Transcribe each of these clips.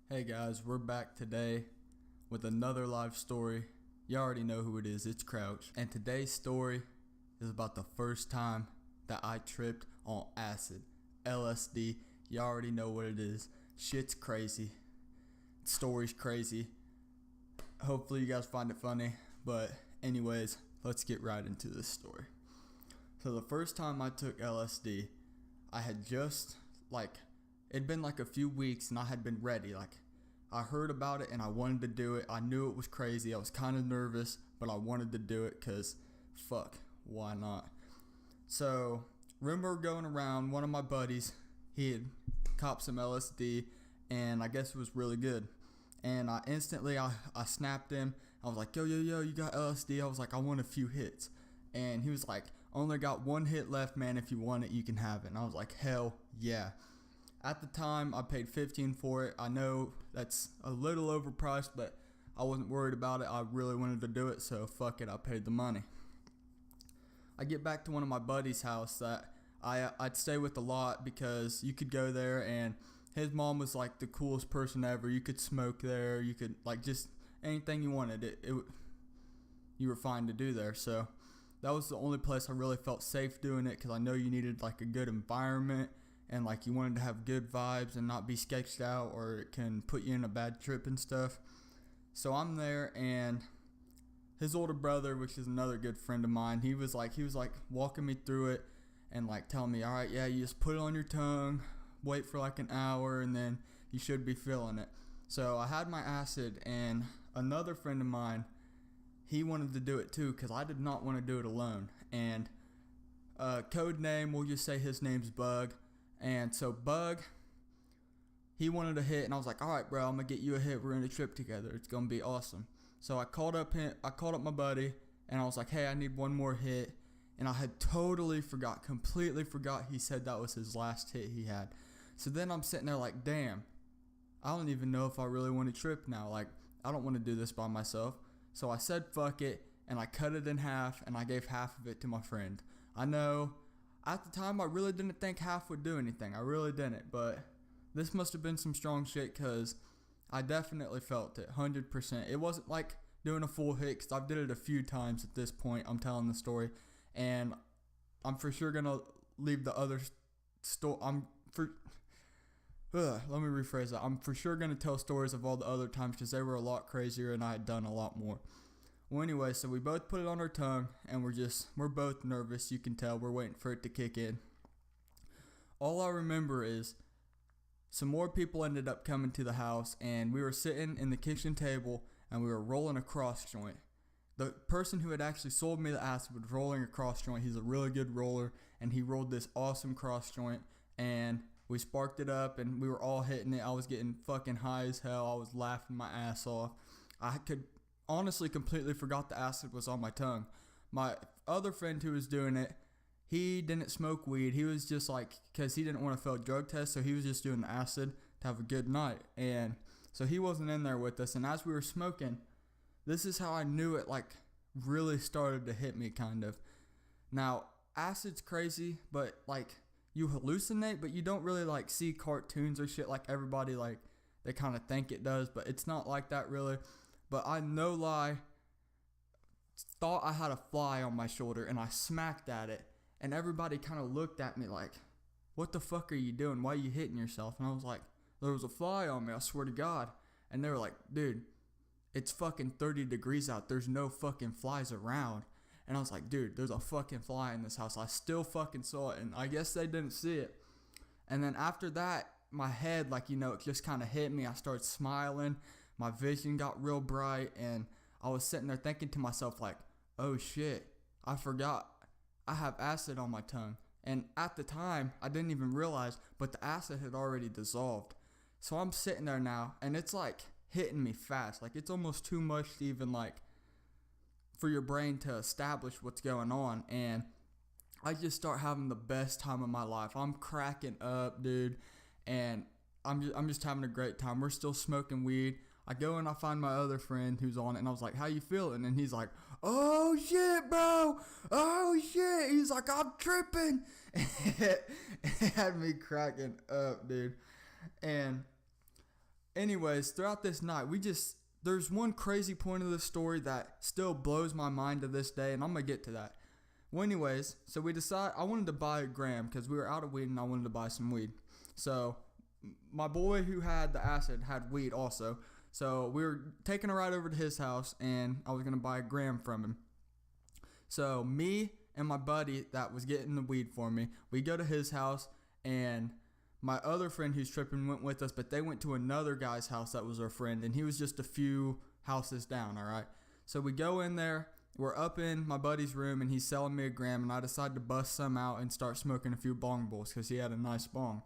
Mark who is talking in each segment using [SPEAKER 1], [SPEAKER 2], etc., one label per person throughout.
[SPEAKER 1] Hey guys, we're back today with another live story. You already know who it is, it's Crouch. And today's story is about the first time that I tripped on acid, LSD. You already know what it is. Shit's crazy. Story's crazy. Hopefully you guys find it funny. But anyways, let's get right into this story. So the first time I took LSD, I had just it'd been like a few weeks and I had been ready. I heard about it and I wanted to do it. I knew it was crazy. I was kind of nervous, but I wanted to do it because fuck, why not? So, rumor going around, one of my buddies, he had copped some LSD and I guess it was really good. And I snapped him. I was like, yo, you got LSD? I was like, I want a few hits. And he was like, only got one hit left, man. If you want it, you can have it. And I was like, hell yeah. At the time, I paid $15 for it. I know that's a little overpriced, but I wasn't worried about it. I really wanted to do it, so fuck it, I paid the money. I get back to one of my buddies' house that I'd stay with a lot because you could go there and his mom was like the coolest person ever. You could smoke there. You could just anything you wanted. You were fine to do there. So that was the only place I really felt safe doing it because I know you needed a good environment. And you wanted to have good vibes and not be sketched out or it can put you in a bad trip and stuff. So I'm there and his older brother, which is another good friend of mine, he was walking me through it and telling me, alright, yeah, you just put it on your tongue, wait for an hour and then you should be feeling it. So I had my acid and another friend of mine, he wanted to do it too because I did not want to do it alone. And code name, we'll just say his name's Bug. And so Bug, he wanted a hit, and I was like, all right, bro, I'm gonna get you a hit. We're gonna trip together. It's gonna be awesome. So I called up my buddy, and I was like, hey, I need one more hit. And I had completely forgot he said that was his last hit he had. So then I'm sitting there damn, I don't even know if I really want to trip now. I don't want to do this by myself. So I said fuck it, and I cut it in half, and I gave half of it to my friend. I know. At the time, I really didn't think half would do anything. I really didn't, but this must have been some strong shit because I definitely felt it, 100%. It wasn't like doing a full hit because I've did it a few times at this point. I'm telling the story, and I'm for sure gonna leave the other story. Let me rephrase that. I'm for sure gonna tell stories of all the other times because they were a lot crazier and I had done a lot more. Well, anyway, so we both put it on our tongue, and we're both nervous. You can tell we're waiting for it to kick in. All I remember is some more people ended up coming to the house, and we were sitting in the kitchen table, and we were rolling a cross joint. The person who had actually sold me the acid was rolling a cross joint. He's a really good roller, and he rolled this awesome cross joint, and we sparked it up, and we were all hitting it. I was getting fucking high as hell. I was laughing my ass off. I could honestly completely forgot the acid was on my tongue. My other friend who was doing it, he didn't smoke weed. He was just because he didn't want to fail a drug test, so he was just doing the acid to have a good night. And so he wasn't in there with us. And as we were smoking, this is how I knew it really started to hit me kind of. Now, acid's crazy, but you hallucinate, but you don't really see cartoons or shit like everybody they kind of think it does, but it's not like that really. But I no lie thought I had a fly on my shoulder and I smacked at it and everybody kind of looked at me what the fuck are you doing? Why are you hitting yourself? And I was like, there was a fly on me, I swear to God. And they were like, dude, it's fucking 30 degrees out. There's no fucking flies around. And I was like, dude, there's a fucking fly in this house. I still fucking saw it and I guess they didn't see it. And then after that, my head, it just kind of hit me. I started smiling. My vision got real bright. And I was sitting there thinking to myself, oh shit, I forgot I have acid on my tongue. And at the time, I didn't even realize, but the acid had already dissolved. So I'm sitting there now, and it's hitting me fast. It's almost too much to even for your brain to establish what's going on. And I just start having the best time of my life. I'm cracking up, dude. And I'm just having a great time. We're still smoking weed. I go and I find my other friend who's on it, and I was like, how you feeling? And he's like, oh shit, bro. Oh shit. He's like, I'm tripping. It had me cracking up, dude. And Anyways, throughout this night, there's one crazy point of the story that still blows my mind to this day, and I'm going to get to that. Well, anyways, so we decide I wanted to buy a gram because we were out of weed and I wanted to buy some weed. So my boy who had the acid had weed also. So we were taking a ride over to his house and I was going to buy a gram from him. So me and my buddy that was getting the weed for me, we go to his house, and my other friend who's tripping went with us, but they went to another guy's house that was our friend, and he was just a few houses down, all right? So we go in there. We're up in my buddy's room, and he's selling me a gram, and I decide to bust some out and start smoking a few bong bowls because he had a nice bong.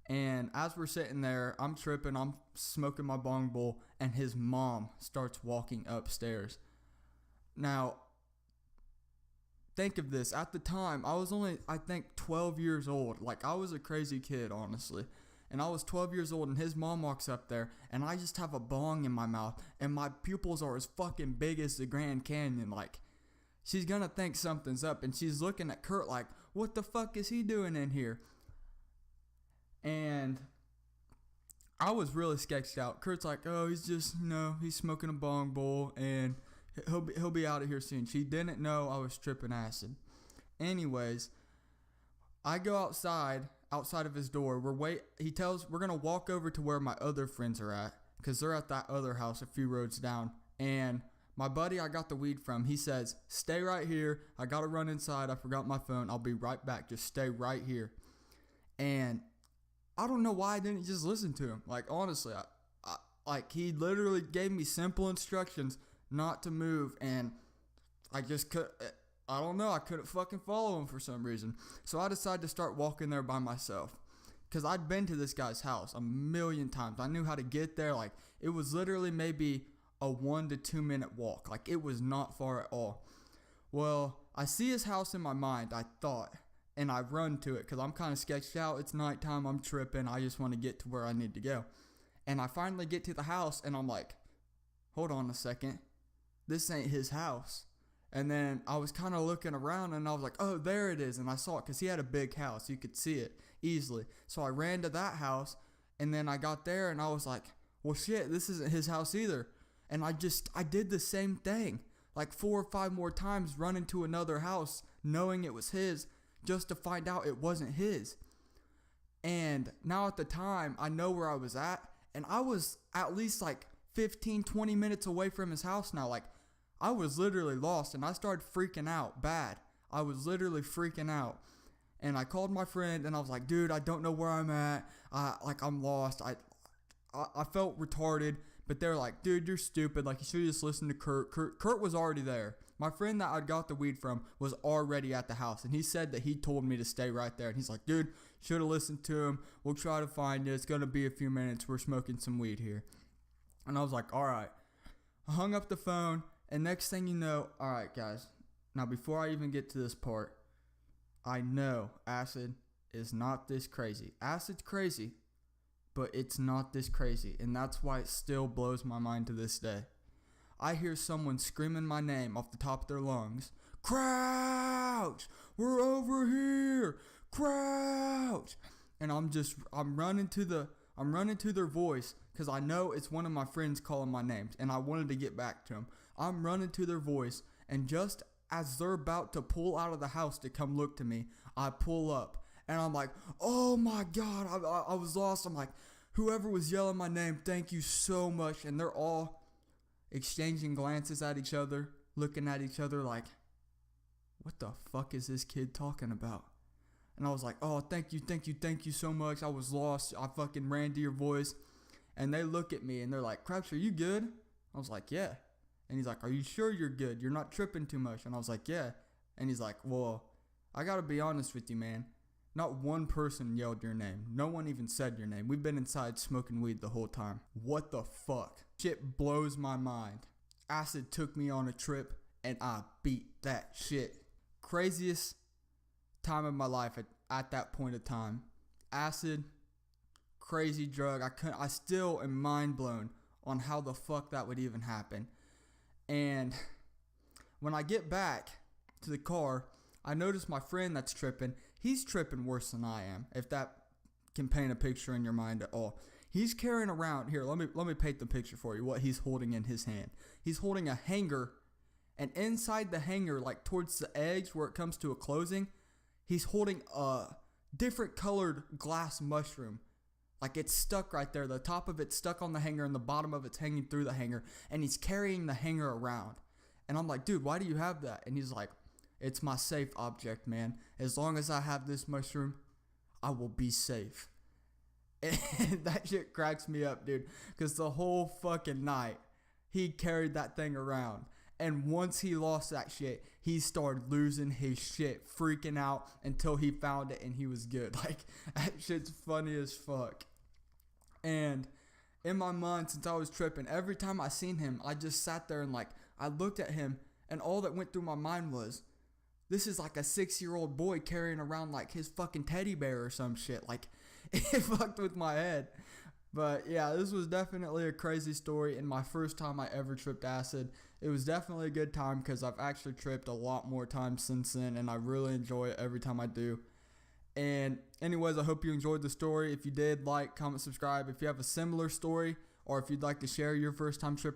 [SPEAKER 1] And as we're sitting there, I'm tripping, I'm smoking my bong bowl, and his mom starts walking upstairs. Now, think of this. At the time, I was only, I think, 12 years old. Like, I was a crazy kid, honestly. And I was 12 years old, and his mom walks up there, and I just have a bong in my mouth, and my pupils are as fucking big as the Grand Canyon. Like, she's gonna think something's up, and she's looking at Kurt like, what the fuck is he doing in here? And I was really sketched out. Kurt's like, oh, he's just, he's smoking a bong bowl, and he'll be out of here soon. She didn't know I was tripping acid. Anyways, I go outside of his door. He tells we're gonna walk over to where my other friends are at, because they're at that other house a few roads down. And my buddy I got the weed from, he says, stay right here. I gotta run inside. I forgot my phone. I'll be right back. Just stay right here. And I don't know why I didn't just listen to him. Like, honestly, he literally gave me simple instructions not to move, and I just I don't know, I couldn't fucking follow him for some reason. So I decided to start walking there by myself, because I'd been to this guy's house a million times. I knew how to get there. Like, it was literally maybe a 1 to 2 minute walk. Like, it was not far at all. Well, I see his house in my mind, I thought, and I run to it because I'm kind of sketched out. It's nighttime, I'm tripping, I just want to get to where I need to go. And I finally get to the house, and I'm like, hold on a second, this ain't his house. And then I was kind of looking around, and I was like, oh, there it is. And I saw it because he had a big house. You could see it easily. So I ran to that house, and then I got there, and I was like, well, shit, this isn't his house either. And I did the same thing, like 4 or 5 more times, running to another house, knowing it was his, just to find out it wasn't his. And now at the time, I know where I was at, and I was at least like 15, 20 minutes away from his house now. Like, I was literally lost, and I started freaking out bad. I was literally freaking out. And I called my friend, and I was like, dude, I don't know where I'm at. I'm lost. I felt retarded, but they're like, dude, you're stupid. Like, you should just listen to Kurt. Kurt was already there. My friend that I got the weed from was already at the house, and he said that he told me to stay right there. And he's like, dude, should have listened to him. We'll try to find you. It's going to be a few minutes. We're smoking some weed here. And I was like, all right. I hung up the phone. And next thing you know, all right, guys, now before I even get to this part, I know acid is not this crazy. Acid's crazy, but it's not this crazy, and that's why it still blows my mind to this day. I hear someone screaming my name off the top of their lungs, Crouch! We're over here! Crouch! And I'm running to their voice, because I know it's one of my friends calling my names, and I wanted to get back to him. I'm running to their voice, and just as they're about to pull out of the house to come look to me, I pull up, and I'm like, oh my God, I was lost. I'm like, whoever was yelling my name, thank you so much. And they're all exchanging glances at each other, looking at each other like, what the fuck is this kid talking about? And I was like, oh, thank you so much. I was lost. I fucking ran to your voice. And they look at me, and they're like, Crouch, are you good? I was like, yeah. And he's like, are you sure you're good? You're not tripping too much? And I was like, yeah. And he's like, well, I gotta be honest with you, man. Not one person yelled your name. No one even said your name. We've been inside smoking weed the whole time. What the fuck? Shit blows my mind. Acid took me on a trip, and I beat that shit. Craziest time of my life at that point of time. Acid, crazy drug. I still am mind blown on how the fuck that would even happen. And when I get back to the car, I notice my friend that's tripping. He's tripping worse than I am, if that can paint a picture in your mind at all. He's carrying around here. Let me paint the picture for you. What he's holding in his hand. He's holding a hanger, and inside the hanger, like towards the edge where it comes to a closing, he's holding a different colored glass mushroom. Like it's stuck right there. The top of it's stuck on the hanger and the bottom of it's hanging through the hanger. And he's carrying the hanger around. And I'm like, dude, why do you have that? And he's like, it's my safe object, man. As long as I have this mushroom, I will be safe. And that shit cracks me up, dude. Because the whole fucking night, he carried that thing around. And once he lost that shit, he started losing his shit, freaking out until he found it and he was good. Like, that shit's funny as fuck. And in my mind, since I was tripping, every time I seen him, I just sat there and like, I looked at him and all that went through my mind was, this is like a 6-year-old boy carrying around like his fucking teddy bear or some shit. Like, it fucked with my head. But yeah, this was definitely a crazy story and my first time I ever tripped acid. It was definitely a good time because I've actually tripped a lot more times since then and I really enjoy it every time I do. And anyways, I hope you enjoyed the story. If you did, like, comment, subscribe. If you have a similar story or if you'd like to share your first time trip